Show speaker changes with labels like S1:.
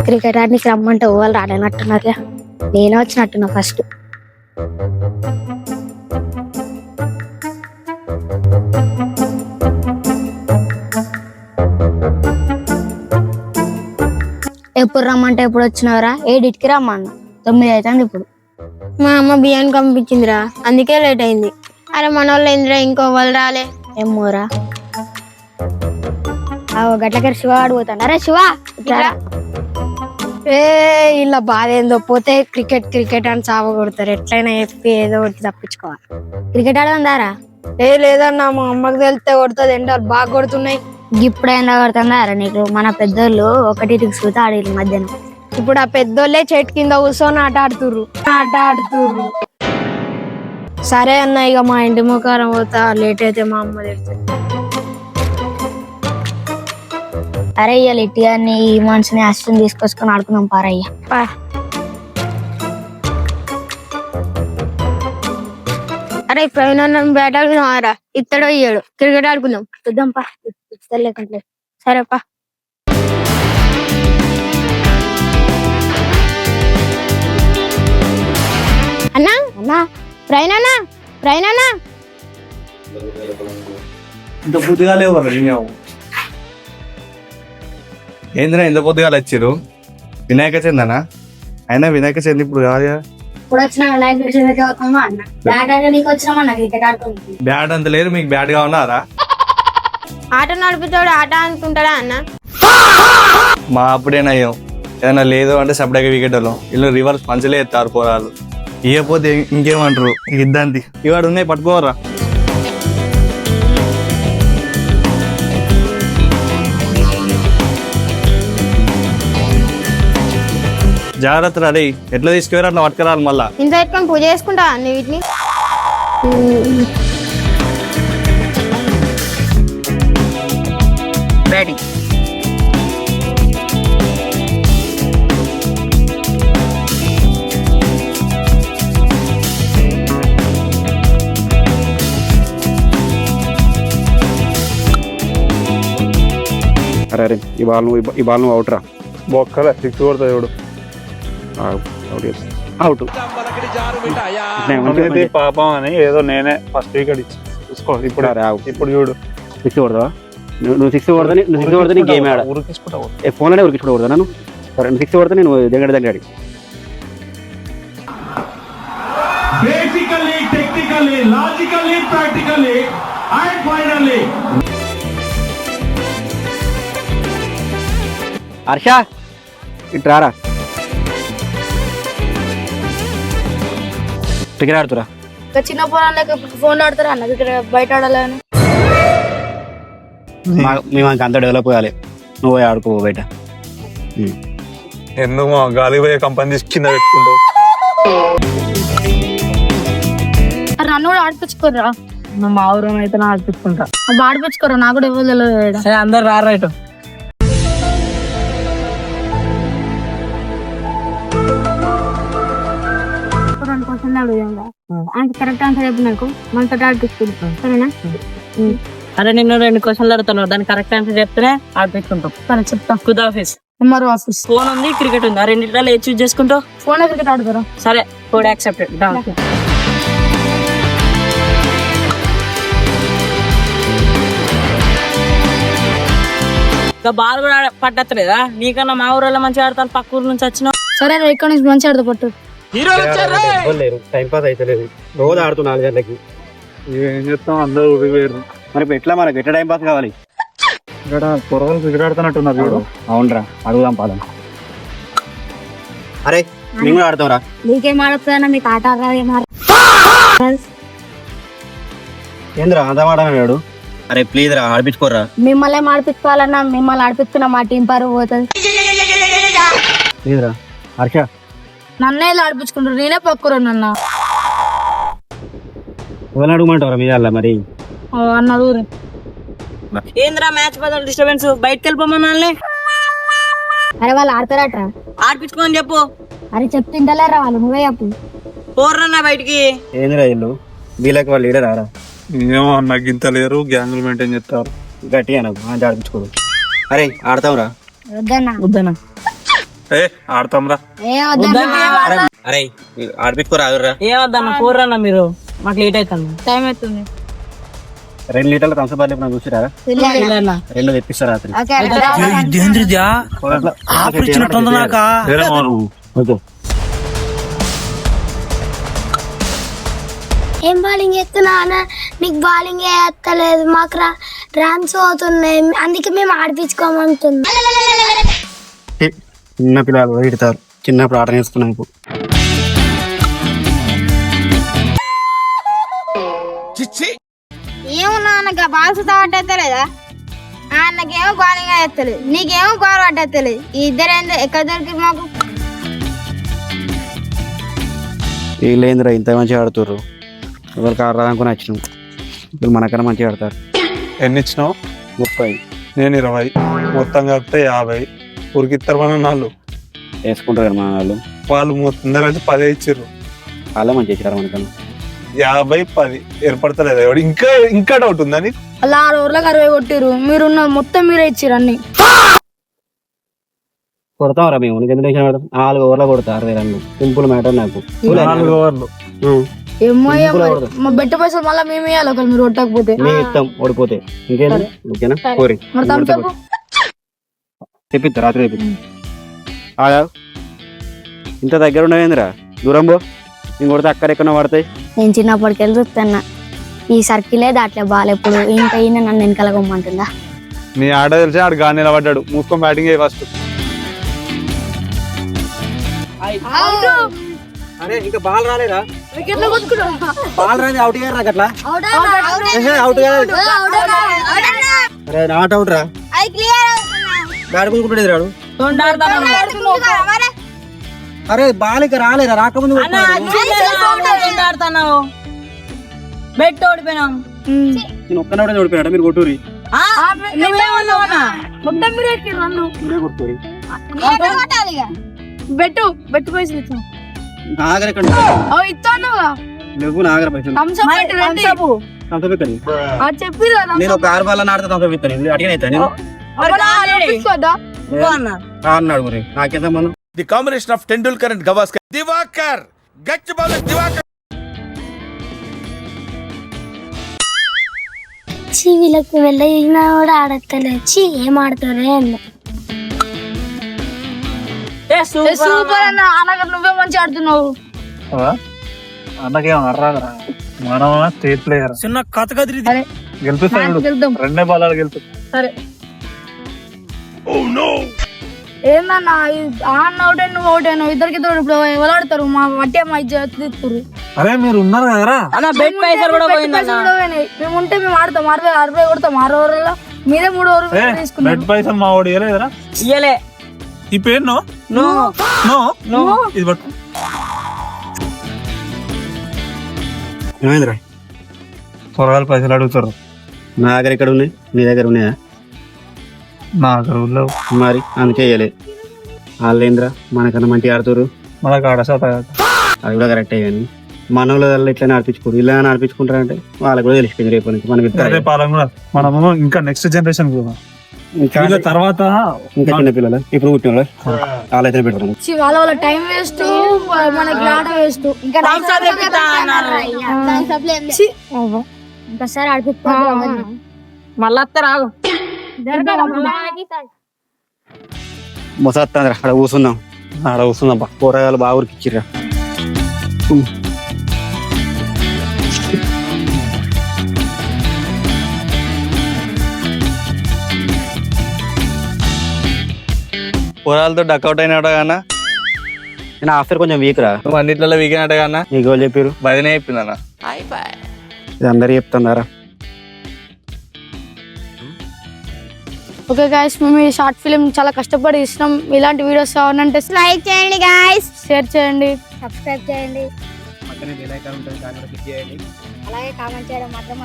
S1: Cricket ఆడికి రమ్మంటే వాళ్ళు రాలేనట్టున్నారు. నేనే వచ్చినట్టున్నా ఫస్ట్. ఎప్పుడు రమ్మంటే ఎప్పుడు వచ్చినావురా? 8కి రమ్మన్నా, 9 అవుతుంది ఇప్పుడు.
S2: మా అమ్మ బియ్యాన్ని పంపించిందిరా, అందుకే లేట్ అయింది. అరే మన వాళ్ళు ఏందిరా ఇంకో వాళ్ళు రాలే.
S1: ఏమోరా, గట్లకరి శివ ఆడిపోతాను. అరే శివ ఇట్లా ఇలా బాధ ఏందో. పోతే క్రికెట్ క్రికెట్ అని చావ కొడతారు. ఎట్లయినా చెప్పి ఏదో ఒకటి తప్పించుకోవాలి. క్రికెట్ ఆడదారా?
S2: లేదన్నా, మా అమ్మకి తెలితే కొడుతుంది. ఎండలు బాగా కొడుతున్నాయి.
S1: ఇప్పుడు ఏందో కొడుతుందారా నీకు? మన పెద్దోళ్ళు 1కి సూత ఆడిరు మధ్యాహ్నం.
S2: ఇప్పుడు ఆ పెద్దోళ్ళే చెట్టు కింద కూర్చొని ఆట ఆడుతుర్రు. సరే అన్న, ఇక మా ఇంటి ముఖారం పోతా. లేట్ అయితే మా అమ్మ తెలుస్తుంది.
S1: అరే ఇయ్యాలి ఇట్టిగాని ఈ మనిషిని అష్టం తీసుకొచ్చుకొని ఆడుకున్నాం పారయ్య.
S2: అరే ప్రవీణ్ అన్న బ్యాట్ ఆడుకున్నారా? ఇత్తడో ఇయ్యాడు. క్రికెట్ ఆడుకుందాం.
S1: చూద్దాం పా, లేకుంటే.
S2: సరేపా. అన్నా
S1: అన్నా
S2: ప్రవీణ్ అన్న, ప్రవీణ్ అన్న,
S3: ఇంత పొద్దుగా లేవు మేము. ఏందిరా ఇంత పొద్దుగాలు వచ్చారు? వినాయక చందనా? అయినా వినాయక చంది ఇప్పుడు కాదు కదా.
S1: ఇప్పుడు వచ్చిన వినాయకుడి చవితికి అవుతామా అన్న? బ్యాట్ ఆడే నీకు వచ్చినామన్నా క్రికెట్ ఆడుతుంది.
S3: బ్యాట్ అంత లేదు, మీకు బ్యాట్ గా ఉన్నారా?
S2: ఆట నడుపుతాడు ఆట అనుకుంటాడా అన్న?
S3: మా అప్పుడేనయ్యాం. ఏదైనా లేదు అంటే సపరేట్గా వికెట్ వాళ్ళం. వీళ్ళు రివర్స్ పంచలే ఎత్తారు పోరాలు. ఇవ్వకపోతే ఇంకేమంటారు? ఇద్దంతి ఇవాడు ఉన్నాయి, పట్టుకోవరా. జాగ్రత్త రా. ఎట్లా తీసుకురా అట్లా పట్టుకురాలి. మళ్ళా
S2: ఇంత పెట్టుకొని పూజ చేసుకుంటా అన్ని వీటిని.
S1: బ్యాటింగ్
S4: అరే ఈ బాల్ నువ్వు అవుట్ రా.
S3: బొక్కల 6 కొడతా చూడు.
S4: అవుట్
S3: పాపం అని ఏదో నేనే ఫస్ట్ వికెట్ ఇచ్చి చూసుకో. ఇప్పుడు ఇప్పుడు చూడు
S4: 6 కొడతావా? నువ్వు 6 కొడతా నీ గేమ్ ఆడ ఫోన్లోనే ఉరికించుకుంటూ కొడతా. నన్ను సరే 6 కొడతా నేను దగ్గర
S5: Basically, technically, logically, practically, and finally.
S4: Harsha ఇటు రారా. క్రికెట్ ఆడుతురా?
S1: చిన్న పొలాలకు ఫోన్ ఆడతారా అన్న? క్రికెట్ బయట ఆడాలని
S4: మేము అంత డెవలప్ కావాలి. నువ్వు పోయి ఆడుకో బయట.
S3: ఎందుకు మా గాలి పోయే కంపెనీ తీసి కింద పెట్టుకుంటావు?
S1: నన్ను కూడా ఆడిపించుకోరా.
S2: మా ఊరం అయితే ఆడిపించుకుంటా.
S1: ఆడిపించుకోరా, నాకు కూడా ఎవరు తెలియదు.
S2: అందరు రారైట్.
S1: కరెక్ట్ ఆన్సర్ చెప్పి నాకు మనతో ఆడిపించుకుంటాం. సరేనా?
S2: అరే నిన్ను 2 క్వశ్చన్లు అడుగుతున్నావు, దానికి కరెక్ట్ ఆన్సర్ చెప్తేనే ఆడిపించుకుంటాం. సరే చెప్తాం. ఆఫీస్, ఎంఆర్ఓ ఆఫీస్, ఫోన్ ఉంది, క్రికెట్ ఉంది. ఆ రెండింటిలో ఏది చూస్ చేసుకుంటావు?
S1: ఫోన్ క్రికెట్ ఆడుతారా?
S2: సరే, కోడ్ యాక్సెప్టెడ్. బాల్ కూడా పట్టలేదా? నీకన్నా మా ఊళ్ళో మంచిగా ఆడతాను, పక్క ఊరు నుంచి వచ్చినావు.
S1: సరే ఇక్కడ నుంచి మంచిగా ఆడతా పట్టు.
S4: టైం పాస్ అయితే లేదు, రోజు ఆడుతూ 4 గంటలకి.
S3: ఏం చెప్తాం, అందరూ ఊరిపోయారు.
S4: మరి ఎట్లా మనకు ఎట్లా టైం పాస్ కావాలి?
S3: ఇక్కడ పొరవలు క్రికెట్ ఆడుతున్నట్టున్నారు చూడు.
S4: అవునరా, అడుగుదాం పాదం. అరే మేము కూడా ఆడతాం రా.
S1: నీకేం ఆడుతుందన్నా? మీకు ఆట
S4: ఏంద్రా అంత మాట్లాడాడు? అరే ప్లీజ్ రా, ఆడిపించుకోరా.
S1: మిమ్మల్ని ఆడిపించుకోవాలన్నా, మిమ్మల్ని ఆడిపించుకున్న మా టీం పరువు పోతుంది.
S4: ప్లీజ్ రా హర్ష.
S1: నన్నే ఆడిపించుకుంటారు, నేనే పక్కురు నన్న.
S4: ఎవరిని అడుగుమంటారా మీ వాళ్ళ? మరి
S1: అన్నారు
S2: ఏంద్రా మ్యాచ్ బదులు డిస్టర్బెన్స్, బయటకు వెళ్ళిపోమని.
S1: అరే వాళ్ళు ఆడతారట,
S2: ఆడిపించుకోని చెప్పు.
S1: అరే చెప్తుంటలేరా వాళ్ళు, నువ్వే చెప్పు.
S2: పోర్రన్నా బయటికి.
S4: ఏందిరా ఇల్లు వీళ్ళకి వాళ్ళు లీడర్ ఆరా?
S3: ఏమో నాకు ఇంత లేరు, గ్యాంగులు మెయింటైన్ చేస్తారు.
S4: గట్టిగా నాకు ఆడిపించుకోదు. అరే ఆడతాం రా.
S1: వద్దన్నా.
S2: వద్దన్నా.
S3: ఆడతాంరా.
S4: అరే ఆడిపించుకోరా
S2: ఏమద్దన్న కూరన్నా మీరు, మాకు లేట్ అవుతుంది, టైం అవుతుంది.
S4: 2 లీటర్ల థమ్స్ అప్ బాటిల్ చూసిరా, 2 తెప్పిస్తారా రాత్రి.
S1: ఏం బౌలింగ్ ఎత్తున్నా నీకు బౌలింగ్ ఎత్తలేదు, మాకు రన్స్ అవుతున్నాయి, అందుకే మేము ఆడిపించుకోమంటున్నాం.
S4: చిన్న పిల్లలు ఇడతారు, చిన్నప్పుడు ఆట నేర్చుకున్నాం. ఇప్పుడు
S1: ఏమన్నా నాకు బాల్స్ పట్టేస్తలేదా, నాకేమో బౌలింగ్ ఎత్తలేదు, నీకేమో గోల్ పట్టేస్తలేదు, ఇద్దరు ఎక్కడ దొరికి మాకు.
S4: వీళ్ళేంద్రా ఇంత మంచిగా ఆడుతుర్రు, ఎవరికి ఆడరాదనుకుని వచ్చినాం, ఇప్పుడు మనకన్నా మంచిగా ఆడతారు.
S3: ఎన్ని ఇచ్చినావు?
S4: 30.
S3: నేను 20, మొత్తం కలిపితే 50. ఉరికిస్తారు మన వాళ్ళు
S4: వేసుకుంటారు కదా మన వాళ్ళు,
S3: వాళ్ళు మొత్తం కలిసి 10 ఇచ్చారు.
S4: వాళ్ళే మంచిగా ఇచ్చారు మనకన్నా.
S3: 50, 10 ఏర్పడతలేదు. ఎవడు ఇంకా డౌట్ ఉందని
S1: అలా 6 ఓవర్లకు 60 కొట్టిరు, మీరున్న మొత్తం మీరే ఇచ్చిరు అన్ని.
S4: కొడతాం రా మేము, 4 ఓవర్లో కొడతా 60 రన్లు. సింపుల్ మ్యాటర్ నాకు.
S3: 4 ఓవర్లు
S1: మా బెట్ట పైసలు మళ్ళీ మేము ఇవ్వాలి ఒకళ్ళు మీరు కొట్టకపోతే.
S4: మేము ఇస్తాం ఓడిపోతే. ఇంకేనా? ఓకేనా? కోరి తెప్పిస్తా, రాత్రి తెప్పిస్తా. ఇంత దగ్గర ఉండవేందిరా, దూరం పో, నేను కొడితే అక్కడెక్కడ పడతాయి.
S1: నేను చిన్నప్పటికెళ్ళి చూస్తున్నా, ఈ సర్కిలే దాంట్లో బాల్ ఎప్పుడు, ఇంకా ఈయన నన్ను వెనకాల కొమ్మంటుందా.
S3: నీ ఆట తెలిసి ఆడు గాని నిలబడ్డాడు, మూసుకొని బ్యాటింగ్ చేయి ఫస్ట్.
S4: అరే ఇంకా బాల్ రాలేరా, బాల్ రాని అవుట్ అయ్యారు నాకు అట్లా. అవుట్ అరే నాట్ అవుట్ రా, బ్యాట్ కూర్చుంటే రాడు. అరే బాల్ ఇక రాలేరా, రాకముందు
S2: బెట్ ఓడిపోయినాం.
S4: నేను ఒక్కనే ఓడిపోయాడు, మీరు కొట్టూరి
S1: బెట్టు పైసలు ఇచ్చాను
S4: నాగర ఎక్కడ నువ్వు నాగర పైసలు
S1: చెప్పి
S4: నేను ఒక 6 బాల్ ఆడితే తొందర అడిగిన అన్నాడు మరి నాకేంత మనం.
S5: The combination of Tendulkar and Gavaskar. Divakar! Gach bowler Divakar!
S1: వీళ్ళకి వెళ్ళినా కూడా ఆడతలేదు, ఏం ఆడతారే అన్న. సూపర్ అన్న, అనగా నువ్వే మంచి ఆడుతున్నావు.
S3: అన్నకేం ఆడరాదరా, మనం స్టేట్ ప్లేయర్.
S2: చిన్న కథ కదిరి
S3: గెలుపుతాడు, 2 బాల్ గెలుపుతాడు.
S1: సరే ఏందన్నా ఆన్ అవుట్ నువ్వు అవుట్ అయినావు, ఇద్దరికి ఇప్పుడు ఎవరు ఆడతారు, మా వట్టే మా ఇస్తారు.
S3: అరే మీరు ఉన్నారు కదరా
S2: అన్న, బెట్ పైసలు కూడా
S1: పోయినాయి. మేము ఉంటే మేము ఆడతాం, 60 కొడతాం, 6 ఓవర్లలో మీరే 3 ఓవర్లు తీసుకున్నాం.
S3: బెట్ పైసలు మా వాడు ఇవ్వలేదురా.
S2: ఇయ్యలే.
S3: ఈ పేరు నో
S2: నో
S3: నో నో ఇది పట్టు.
S4: ఏమైందిరా,
S3: పొరగాలు పైసలు అడుగుతారు.
S4: నా దగ్గర ఎక్కడ ఉన్నాయి, నీ దగ్గర ఉన్నాయా?
S3: నా దగ్గర ఉండవు.
S4: మరి అందుకే వేయలే. వాళ్ళేంద్రా మనకన్నా మంచిగా ఆడుతారు,
S3: మనకు ఆడసాత.
S4: అది కూడా కరెక్టే, కానీ మన వాళ్ళు ఇట్లా నడిపించుకోరు, ఇలా నడిపించుకుంటారంటే వాళ్ళకి కూడా తెలిసిపోయింది రేపు నుంచి.
S3: మనము ఇంకా నెక్స్ట్ జనరేషన్ తర్వాత
S4: ఇంకా చిన్న పిల్లలు ఇప్పుడు పుట్టిన వాళ్ళైతే పెడతాం.
S1: వాళ్ళ టైం వేస్ట్, మనకి ఆట వేస్ట్. ఇంకోసారి ఆడిపిస్తా
S2: మళ్ళా రాగు.
S4: మొసత్తా ఆడ కూర్చుందాం కూరగాయలు బాగా ఉరికిచ్చిర్రా.
S3: పొరాలతో డక్అవుట్ అయినాడు కన్నా.
S4: నేను ఆఫ్టర్ కొంచెం వీక్ రా.
S3: నువ్వు అన్నిట్లలో వీక్ అయినట్టు కన్నా.
S4: నీ గోల్ చెప్పారు,
S3: బదినే చెప్పిందన్న.
S4: ఇది అందరు చెప్తున్నారా.
S1: ఓకే గాయస్, మేము ఈ షార్ట్ ఫిలిం చాలా కష్టపడి ఇస్తున్నాం. ఇలాంటి వీడియోస్ కావాలంటే లైక్ చేయండి గాయస్, షేర్ చేయండి, సబ్స్క్రైబ్ చేయండి, అలాగే కామెంట్ చేయడం మాత్రం